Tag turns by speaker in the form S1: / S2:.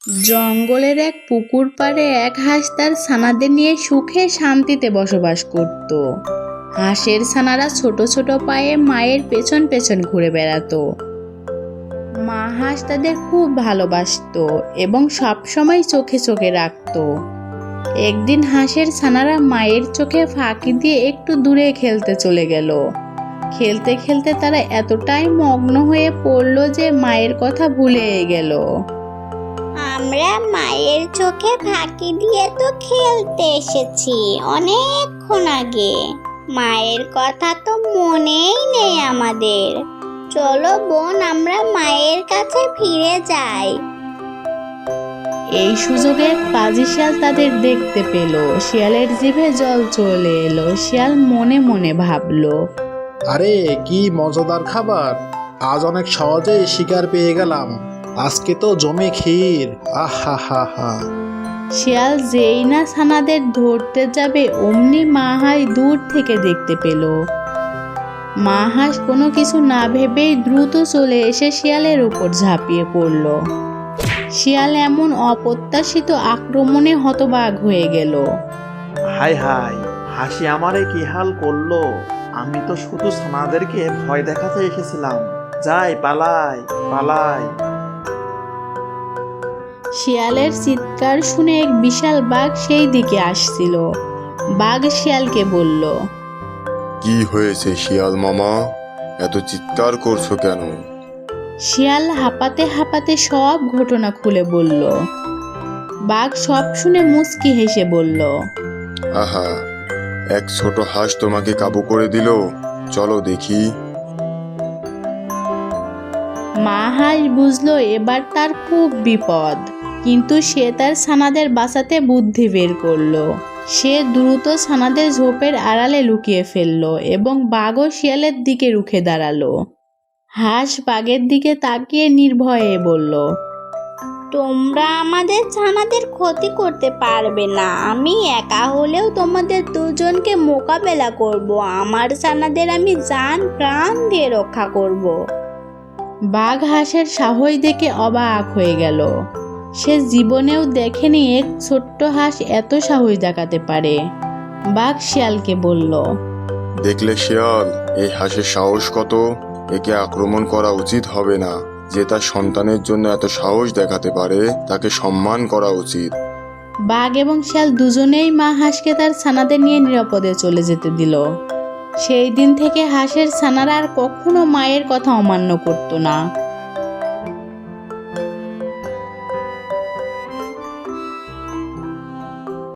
S1: জঙ্গলের এক পুকুর পাড়ে এক হাঁস তার ছানাদের নিয়ে সুখে শান্তিতে বসবাস করত। হাঁসের ছানারা ছোট ছোট পায়ে মায়ের পেছন পেছন ঘুরে বেড়াতো। মা হাঁস তাদের খুব ভালোবাসতো এবং সবসময় চোখে চোখে রাখতো। একদিন হাঁসের ছানারা মায়ের চোখে ফাঁকি দিয়ে একটু দূরে খেলতে চলে গেল। খেলতে খেলতে তারা এতটাই মগ্ন হয়ে পড়ল যে মায়ের কথা ভুলে গেল।
S2: আমরা মায়ের চোখে ফাঁকি দিয়ে তো খেলতে এসেছি অনেকক্ষণ আগে, মায়ের কথা তো মনেই নেই আমাদের। চলো বোন, আমরা মায়ের কাছে ফিরে যাই।
S1: এই সুযোগে পাজি শিয়াল তাদের দেখতে পেল। শিয়ালের জিভে জল চলে এলো। শিয়াল মনে মনে ভাবলো,
S3: আরে কি মজাদার খাবার! আজ অনেক সহজেই শিকার পেয়ে গেলাম। আজকে তো জমে ক্ষীর। আহা হা হা।
S1: শিয়াল যেই না ছানাদের ধরতে যাবে অমনি মা হাঁস দূর থেকে দেখতে পেল। মা হাঁস কোনো কিছু না ভেবেই দ্রুত চলে এসে শিয়ালের উপর ঝাঁপিয়ে পড়ল। শিয়াল এমন অপ্রত্যাশিত আক্রমণে হতবাক হয়ে গেল।
S4: হাই হাই, হাসি আমারে কি হাল করলো! আমি তো শুধু ছানাদেরকে ভয় দেখাতে এসেছিলাম। যাই, পালাই পালাই।
S1: শিয়ালের চিৎকার শুনে এক বিশাল বাঘ সেই দিকে আসছিল। বাঘ শিয়ালকে বলল,
S5: কি হয়েছে শিয়াল মামা, এত চিৎকার করছো কেন?
S1: শিয়াল হাঁপাতে হাঁপাতে সব ঘটনা খুলে বলল। বাঘ সব শুনে মুচকি হেসে বলল,
S5: আহা, এক ছোট হাঁস তোমাকে কাবু করে দিল, চলো দেখি।
S1: মা হাঁস বুঝলো এবার তার খুব বিপদ, কিন্তু সে তার ছানাদের বাঁচাতে বুদ্ধি বের করলো। সে দ্রুত ছানাদের ঝোপের আড়ালে লুকিয়ে ফেললো এবং বাঘও শিয়ালের দিকে রুখে দাঁড়ালো। হাঁস বাঘের দিকে তাকিয়ে নির্ভয়ে বলল,
S2: তোমরা আমাদের ছানাদের ক্ষতি করতে পারবে না। আমি একা হলেও তোমাদের দুজনকে মোকাবেলা করব। আমার ছানাদের আমি জান প্রাণ দিয়ে রক্ষা করব।
S1: বাঘ হাঁসের সাহস দেখে অবাক হয়ে গেল। সে জীবনেও দেখেনি এক ছোট্ট হাঁস এত সাহস দেখাতে পারে। বাঘ শিয়ালকে বলল,
S5: দেখলে শিয়াল, এই হাঁসের সাহস কত! একে আক্রমণ করা উচিত হবে না। যে তার সন্তানের জন্য এত সাহস দেখাতে পারে তাকে সম্মান করা উচিত।
S1: বাঘ এবং শিয়াল দুজনেই মা হাঁসকে তার ছানাদের নিয়ে নিরাপদে চলে যেতে দিল। সেই দিন থেকে হাঁসের ছানারা আর কখনো মায়ের কথা অমান্য করতো না।